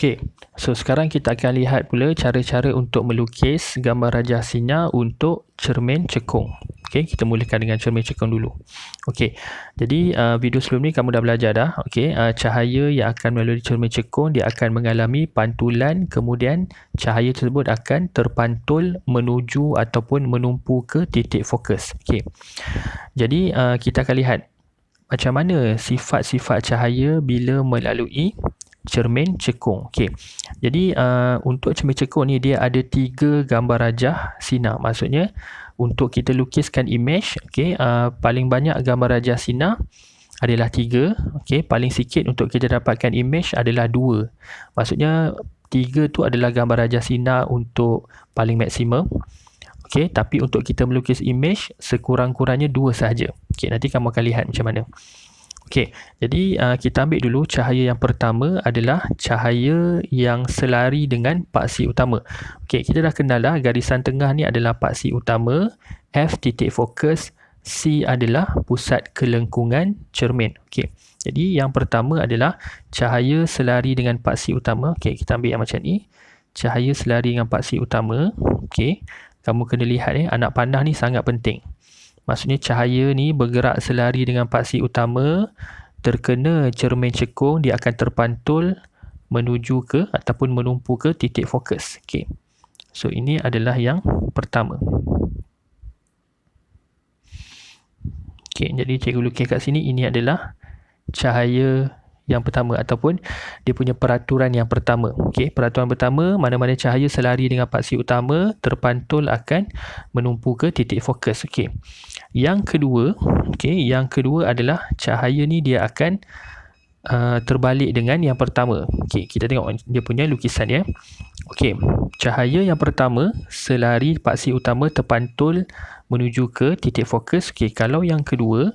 Okey, so sekarang kita akan lihat pula cara-cara untuk melukis gambar rajah sinar untuk cermin cekung. Okey, kita mulakan dengan cermin cekung dulu. Okey, jadi video sebelum ni kamu dah belajar dah. Okey, cahaya yang akan melalui cermin cekung dia akan mengalami pantulan, kemudian cahaya tersebut akan terpantul menuju ataupun menumpu ke titik fokus. Okey, jadi kita akan lihat macam mana sifat-sifat cahaya bila melalui cermin cekung. Okey. Jadi untuk cermin cekung ni dia ada 3 gambar rajah sinar. Maksudnya untuk kita lukiskan image, okey, paling banyak gambar rajah sinar adalah 3. Okey, paling sikit untuk kita dapatkan image adalah 2. Maksudnya 3 tu adalah gambar rajah sinar untuk paling maksimum. Okey, tapi untuk kita melukis image sekurang-kurangnya 2 sahaja. Okey, nanti kamu akan lihat macam mana. Okey, jadi kita ambil dulu cahaya yang pertama adalah cahaya yang selari dengan paksi utama. Okey, kita dah kenal dah garisan tengah ni adalah paksi utama, F titik fokus, C adalah pusat kelengkungan cermin. Okey, jadi yang pertama adalah cahaya selari dengan paksi utama. Okey, kita ambil yang macam ni. Cahaya selari dengan paksi utama. Okey, kamu kena lihat anak panah ni sangat penting. Maksudnya cahaya ni bergerak selari dengan paksi utama, terkena cermin cekung, dia akan terpantul menuju ke ataupun menumpu ke titik fokus. Okey. So ini adalah yang pertama. Okey, jadi cikgu lukis kat sini, ini adalah cahaya yang pertama ataupun dia punya peraturan yang pertama. Okey, peraturan pertama, mana-mana cahaya selari dengan paksi utama terpantul akan menumpu ke titik fokus. Okey. Yang kedua, okey, yang kedua adalah cahaya ni dia akan terbalik dengan yang pertama. Okey, kita tengok dia punya lukisan ya. Okey, cahaya yang pertama selari paksi utama terpantul menuju ke titik fokus. Okey, kalau yang kedua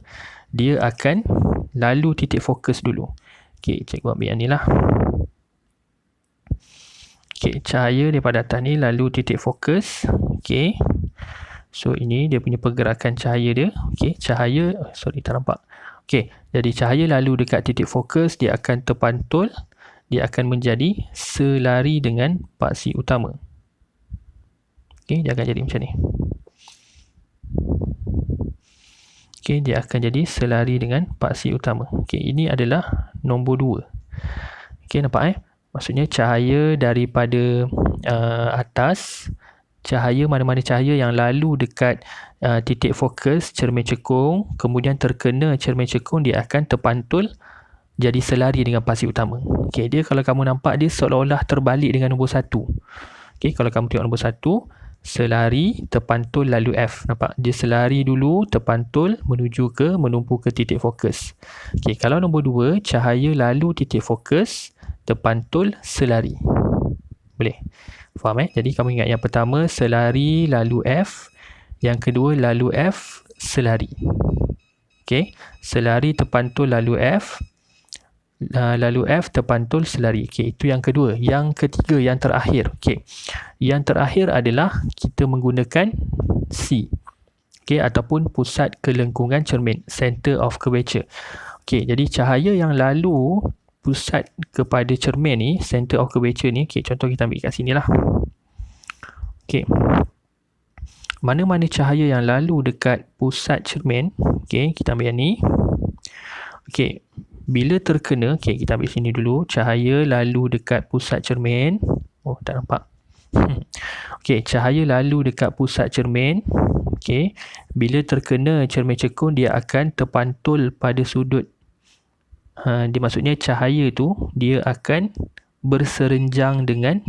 dia akan lalu titik fokus dulu. Okey, cikgu ambil yang ni lah. Okey, cahaya daripada atas ni lalu titik fokus. Okey. So, ini dia punya pergerakan cahaya dia. Okey, cahaya, tak nampak. Okey, jadi cahaya lalu dekat titik fokus, dia akan terpantul, dia akan menjadi selari dengan paksi utama. Okey, dia akan jadi macam ni. Okey, dia akan jadi selari dengan paksi utama. Okey, ini adalah nombor 2. Okey, nampak Maksudnya cahaya daripada atas, cahaya mana-mana cahaya yang lalu dekat titik fokus cermin cekung, kemudian terkena cermin cekung, dia akan terpantul jadi selari dengan paksi utama. Okey, dia kalau kamu nampak dia seolah-olah terbalik dengan nombor 1. Okey, kalau kamu tengok nombor 1, selari, terpantul, lalu F. Nampak? Dia selari dulu, terpantul, menuju ke, menumpu ke titik fokus. Okey, kalau nombor 2, cahaya lalu titik fokus, terpantul, selari. Boleh? Faham Jadi kamu ingat yang pertama, selari, lalu F. Yang kedua, lalu F, selari. Okey, selari, terpantul, lalu F. Lalu F, terpantul, selari. Okey, itu yang kedua. Yang ketiga, yang terakhir. Okey, yang terakhir adalah kita menggunakan C. Okey, ataupun pusat kelengkungan cermin, center of curvature. Okey, jadi cahaya yang lalu pusat kepada cermin ni, center of curvature ni, okey, contoh kita ambil kat sini lah. Okey, mana-mana cahaya yang lalu dekat pusat cermin, okey, kita ambil yang ni. Okey, bila terkena, okey, kita ambil sini dulu, cahaya lalu dekat pusat cermin. Oh, tak nampak. Okey, cahaya lalu dekat pusat cermin. Okey, bila terkena cermin cekung, dia akan terpantul pada sudut. Dia maksudnya cahaya tu dia akan berserenjang dengan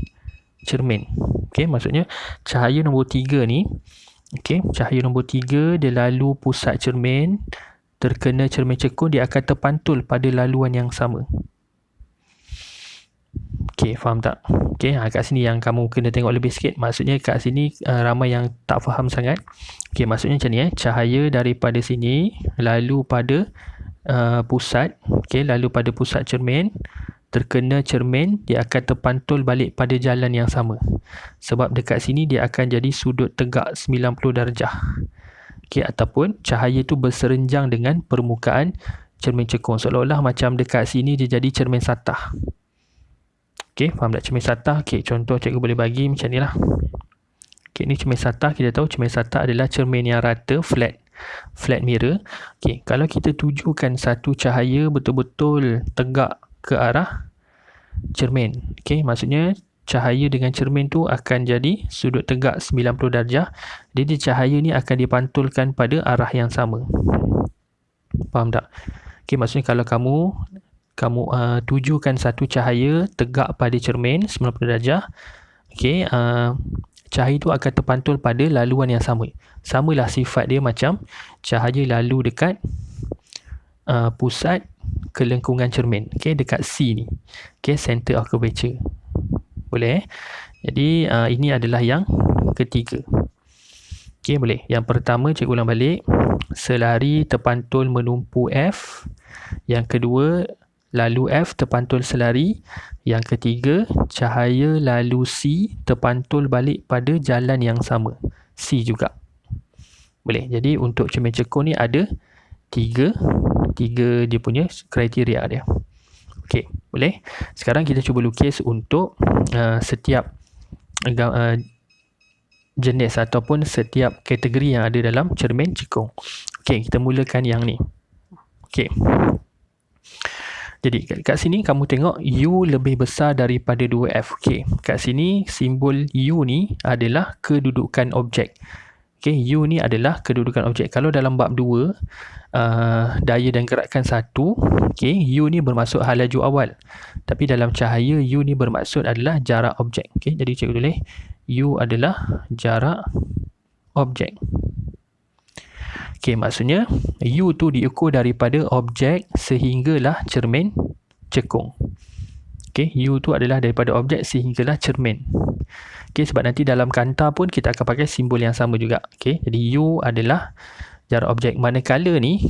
cermin. Okey, maksudnya cahaya nombor 3 ni, okey, cahaya nombor 3 dia lalu pusat cermin, terkena cermin cekung, dia akan terpantul pada laluan yang sama. Okey, faham tak? Okey, kat sini yang kamu kena tengok lebih sikit. Maksudnya kat sini ramai yang tak faham sangat. Okey, maksudnya macam ni cahaya daripada sini lalu pada pusat, okey, lalu pada pusat cermin, terkena cermin, dia akan terpantul balik pada jalan yang sama. Sebab dekat sini dia akan jadi sudut tegak 90 darjah. Okey, ataupun cahaya tu berserenjang dengan permukaan cermin cekung. Seolah-olah macam dekat sini dia jadi cermin satah. Okey, faham tak cermin satah? Okey, contoh cikgu boleh bagi macam ni lah. Okey, ni cermin satah. Kita tahu cermin satah adalah cermin yang rata, flat mirror. Okey, kalau kita tujukan satu cahaya betul-betul tegak ke arah cermin. Okey, maksudnya cahaya dengan cermin tu akan jadi sudut tegak 90 darjah. Jadi cahaya ni akan dipantulkan pada arah yang sama. Faham tak? Okey, maksudnya kalau kamu tujukan satu cahaya tegak pada cermin 90 darjah. Okey, cahaya itu akan terpantul pada laluan yang sama. Samalah sifat dia macam cahaya lalu dekat pusat kelengkungan cermin. Okey, dekat C ni. Okey, center of curvature. Boleh? Jadi, ini adalah yang ketiga. Okey, boleh. Yang pertama, cikgu ulang balik. Selari terpantul menumpu F. Yang kedua, lalu F terpantul selari. Yang ketiga, cahaya lalu C terpantul balik pada jalan yang sama. C juga. Boleh. Jadi untuk cermin cekung ni ada tiga dia punya kriteria dia. Okey, boleh. Sekarang kita cuba lukis untuk setiap jenis ataupun setiap kategori yang ada dalam cermin cekung. Okey, kita mulakan yang ni. Okey. Jadi kat sini kamu tengok U lebih besar daripada 2F. Okey, kat sini simbol U ni adalah kedudukan objek. Okey, U ni adalah kedudukan objek. Kalau dalam bab 2, daya dan gerakan 1, okey, U ni bermaksud hal laju awal. Tapi dalam cahaya, U ni bermaksud adalah jarak objek. Okey, jadi cikgu tulis U adalah jarak objek. Okey, maksudnya U tu diukur daripada objek sehinggalah cermin cekung. Okey, U tu adalah daripada objek sehinggalah cermin. Okey, sebab nanti dalam kanta pun kita akan pakai simbol yang sama juga. Okey, jadi U adalah jarak objek. Manakala ni,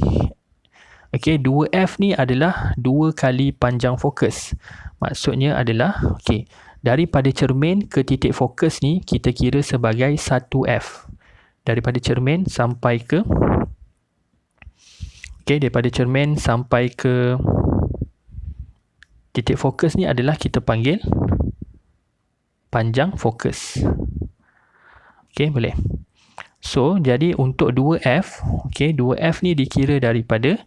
okey, 2F ni adalah 2 kali panjang fokus. Maksudnya adalah, okey, daripada cermin ke titik fokus ni kita kira sebagai 1F. Daripada cermin sampai ke daripada cermin sampai ke titik fokus ni adalah kita panggil panjang fokus. Okey, boleh. So, jadi untuk 2F, okey, 2F ni dikira daripada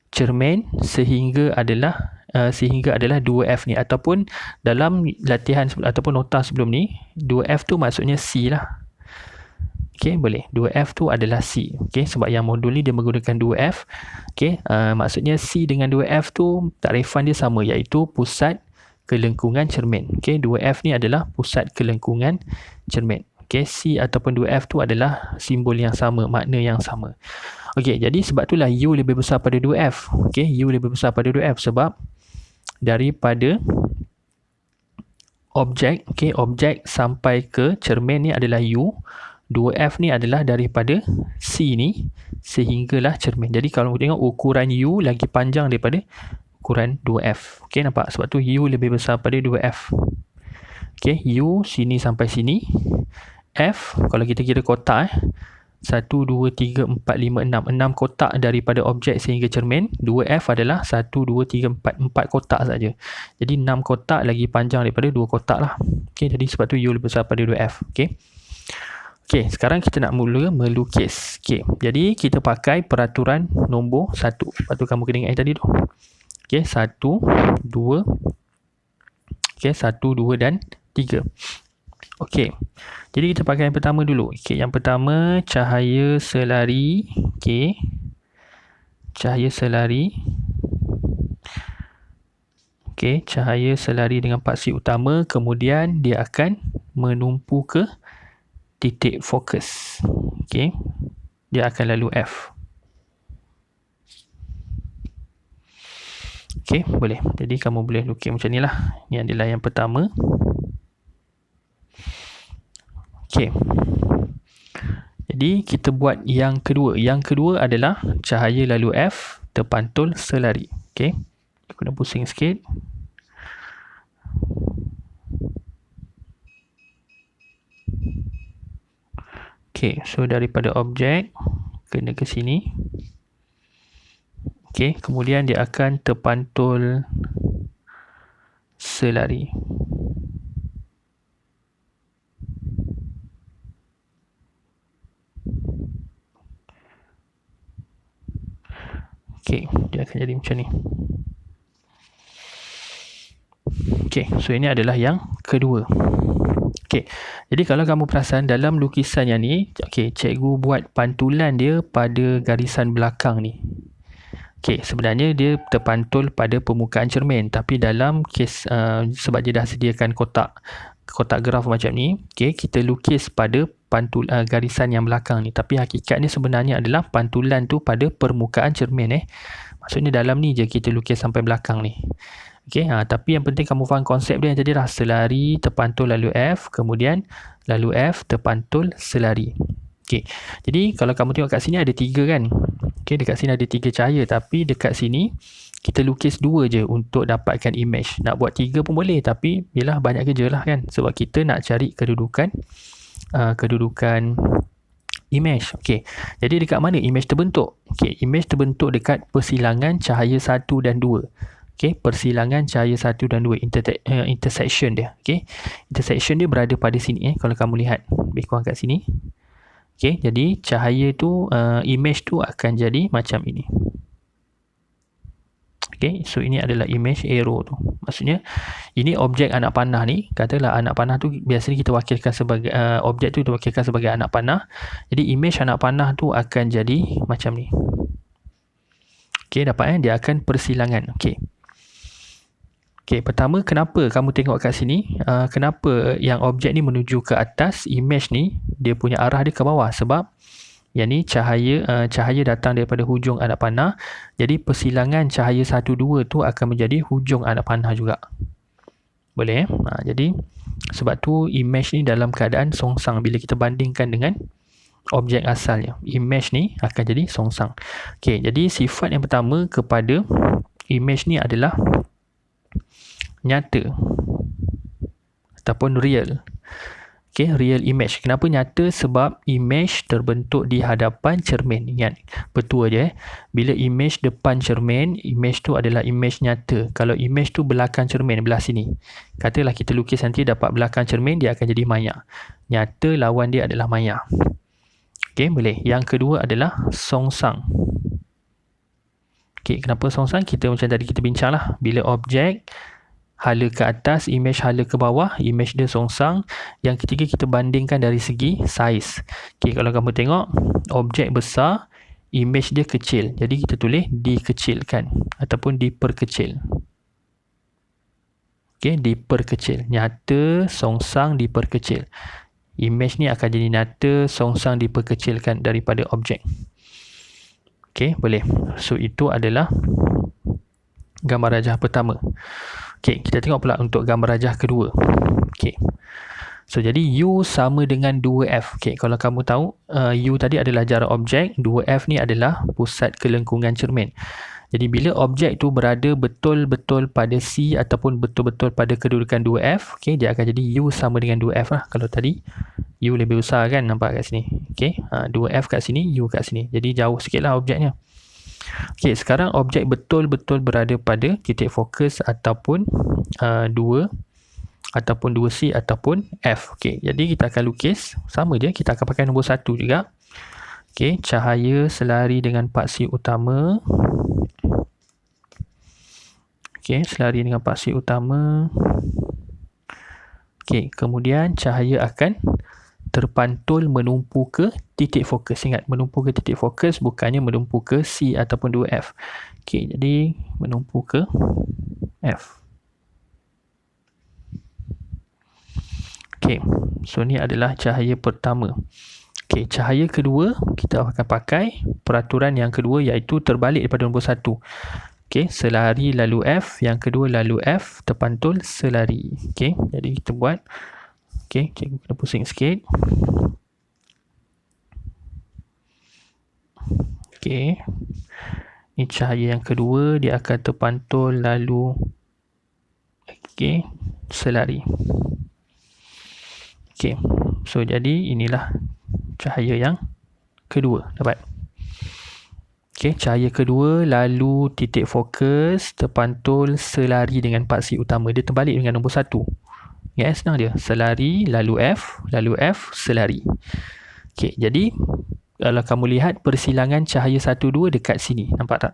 cermin sehingga adalah 2F ni, ataupun dalam latihan ataupun nota sebelum ni 2F tu maksudnya C lah. Okey, boleh. 2F tu adalah C. Okey, sebab yang modul ni dia menggunakan 2F. Okey, maksudnya C dengan 2F tu takrifan dia sama, iaitu pusat kelengkungan cermin. Okey, 2F ni adalah pusat kelengkungan cermin. Okey, C ataupun 2F tu adalah simbol yang sama, makna yang sama. Okey, jadi sebab itulah U lebih besar pada 2F. Okey, U lebih besar pada 2F sebab daripada objek, okey, objek sampai ke cermin ni adalah U. 2F ni adalah daripada C ni sehinggalah cermin. Jadi kalau tengok ukuran U lagi panjang daripada ukuran 2F. Okey, nampak? Sebab tu U lebih besar pada 2F. Okey, U sini sampai sini. F, kalau kita kira kotak 1, 2, 3, 4, 5, 6. 6 kotak daripada objek sehingga cermin. 2F adalah 1, 2, 3, 4. 4 kotak saja. Jadi 6 kotak lagi panjang daripada 2 kotak lah. Okey, jadi sebab tu U lebih besar pada 2F. Okey. Okey, sekarang kita nak mula melukis. Okey, jadi kita pakai peraturan nombor 1. Lepas tu kamu kena ingat yang tadi tu. Okey, 1, 2. Okey, 1, 2 dan 3. Okey, jadi kita pakai yang pertama dulu. Okey, yang pertama cahaya selari. Okey, cahaya selari. Okey, cahaya selari dengan paksi utama. Kemudian dia akan menumpu ke titik fokus. Okey, dia akan lalu F. Okey, boleh. Jadi kamu boleh lukis macam ni lah. Ini adalah yang pertama. Okey, jadi kita buat yang kedua. Yang kedua adalah cahaya lalu F terpantul selari. Okey, aku nak pusing sikit. Okey, so daripada objek kena ke sini. Okey, kemudian dia akan terpantul selari. Okey, dia akan jadi macam ni. Okey, so ini adalah yang kedua. Okey, jadi kalau kamu perasan dalam lukisan yang ni, okey, cikgu buat pantulan dia pada garisan belakang ni. Okey, sebenarnya dia terpantul pada permukaan cermin, tapi dalam kes sebab dia dah sediakan kotak graf macam ni, okey, kita lukis pada garisan yang belakang ni, tapi hakikatnya sebenarnya adalah pantulan tu pada permukaan cermin. Maksudnya dalam ni je kita lukis sampai belakang ni. Okey, tapi yang penting kamu faham konsep dia yang tadi lah, selari terpantul lalu F, kemudian lalu F terpantul selari. Okey, jadi kalau kamu tengok kat sini ada 3 kan. Okey, dekat sini ada 3 cahaya, tapi dekat sini kita lukis 2 je untuk dapatkan image. Nak buat 3 pun boleh, tapi yelah banyak kerja lah kan, sebab kita nak cari kedudukan image. Okey, jadi dekat mana image terbentuk? Okey, image terbentuk dekat persilangan cahaya 1 dan 2. Okey, persilangan cahaya 1 dan 2, intersection dia. Okey, intersection dia berada pada sini kalau kamu lihat. Lebih kurang kat sini. Okey, jadi cahaya tu, image tu akan jadi macam ini. Okey, so ini adalah image arrow tu. Maksudnya ini objek anak panah ni, katalah anak panah tu biasanya kita wakilkan sebagai objek tu diwakilkan sebagai anak panah. Jadi image anak panah tu akan jadi macam ni. Okey, dapat dia akan persilangan. Okey. Okey, pertama kenapa kamu tengok kat sini, kenapa yang objek ni menuju ke atas, image ni dia punya arah dia ke bawah, sebab yang ni cahaya datang daripada hujung anak panah. Jadi persilangan cahaya 1 2 tu akan menjadi hujung anak panah juga. Boleh jadi sebab tu image ni dalam keadaan songsang bila kita bandingkan dengan objek asalnya. Image ni akan jadi songsang. Okey, jadi sifat yang pertama kepada image ni adalah nyata ataupun real. Okey, real image. Kenapa nyata? Sebab image terbentuk di hadapan cermin. Ingat, betul je bila image depan cermin, image tu adalah image nyata. Kalau image tu belakang cermin, belah sini, katalah kita lukis nanti dapat belakang cermin, dia akan jadi maya. Nyata lawan dia adalah maya. Okey, boleh. Yang kedua adalah songsang. Okey, kenapa songsang? Kita macam tadi kita bincang lah, bila objek hala ke atas, image hala ke bawah, image dia songsang. Yang ketiga kita bandingkan dari segi saiz. Okey, kalau kamu tengok objek besar, image dia kecil. Jadi kita tulis dikecilkan ataupun diperkecil. Okey, diperkecil. Nyata, songsang, diperkecil. Image ni akan jadi nyata, songsang, diperkecilkan daripada objek. Okey, boleh. So itu adalah gambar rajah pertama. Okey, kita tengok pula untuk gambar rajah kedua. Okey. So jadi U sama dengan 2F. Okey, kalau kamu tahu U tadi adalah jarak objek, 2F ni adalah pusat kelengkungan cermin. Jadi bila objek tu berada betul-betul pada C ataupun betul-betul pada kedudukan 2F, okey, dia akan jadi U sama dengan 2F lah. Kalau tadi U lebih besar kan, nampak kat sini. Okey, 2F kat sini, U kat sini. Jadi jauh sikit lah objeknya. Okey, sekarang objek betul-betul berada pada titik fokus ataupun 2 ataupun 2C ataupun F. Okey, jadi kita akan lukis sama je, kita akan pakai nombor 1 juga. Okey, cahaya selari dengan paksi utama. Okey, selari dengan paksi utama. Okey, kemudian cahaya akan terpantul menumpu ke titik fokus. Ingat, menumpu ke titik fokus, bukannya menumpu ke C ataupun 2F. Okey, jadi menumpu ke F. Okey, so ni adalah cahaya pertama. Okey, cahaya kedua kita akan pakai peraturan yang kedua, iaitu terbalik daripada nombor 1. Okey, selari lalu F, yang kedua lalu F terpantul selari. Okey, jadi kita buat. Okey, cikgu kena pusing sikit. Okey, ni cahaya yang kedua, dia akan terpantul lalu selari. Okey, so jadi inilah cahaya yang kedua, dapat. Okey, cahaya kedua lalu titik fokus terpantul selari dengan paksi utama. Dia terbalik dengan nombor 1. Ya, senang dia. Selari, lalu F, selari. Okey, jadi kalau kamu lihat persilangan cahaya 1, 2 dekat sini. Nampak tak?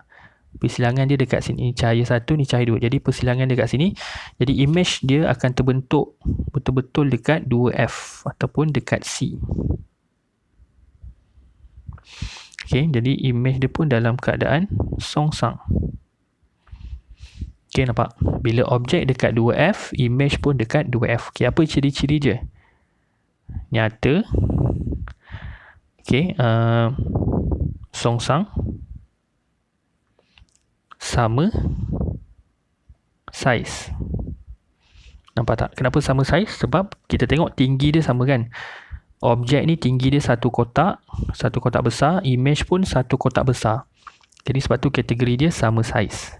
Persilangan dia dekat sini. Cahaya 1 ni cahaya 2. Jadi persilangan dia dekat sini. Jadi image dia akan terbentuk betul-betul dekat 2F ataupun dekat C. Okay, jadi image dia pun dalam keadaan songsang. Okay, nampak? Bila objek dekat 2F, image pun dekat 2F. Okay, apa ciri-ciri je? Nyata. Okay, songsang. Sama saiz. Nampak tak? Kenapa sama saiz? Sebab kita tengok tinggi dia sama kan? Objek ni tinggi dia satu kotak besar, image pun satu kotak besar. Jadi sebab tu kategori dia sama saiz.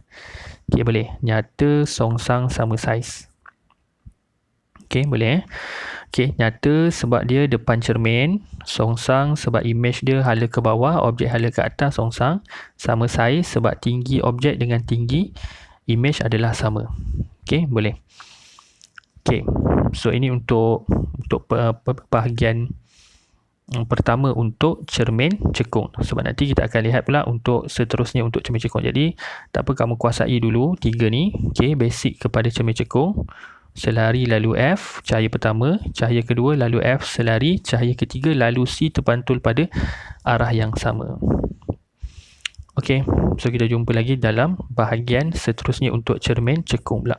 Okey, boleh. Nyata, songsang, sama saiz. Okey, boleh. Okey, nyata sebab dia depan cermin, songsang sebab image dia hala ke bawah, objek hala ke atas, songsang. Sama saiz sebab tinggi objek dengan tinggi image adalah sama. Okey, boleh. Okey, so ini untuk bahagian pertama untuk cermin cekung. Sebab nanti kita akan lihat pula untuk seterusnya untuk cermin cekung. Jadi, tak apa, kamu kuasai dulu 3 ni. Okey, basic kepada cermin cekung. Selari lalu F, cahaya pertama. Cahaya kedua lalu F, selari. Cahaya ketiga lalu C terpantul pada arah yang sama. Okey, so kita jumpa lagi dalam bahagian seterusnya untuk cermin cekung pula.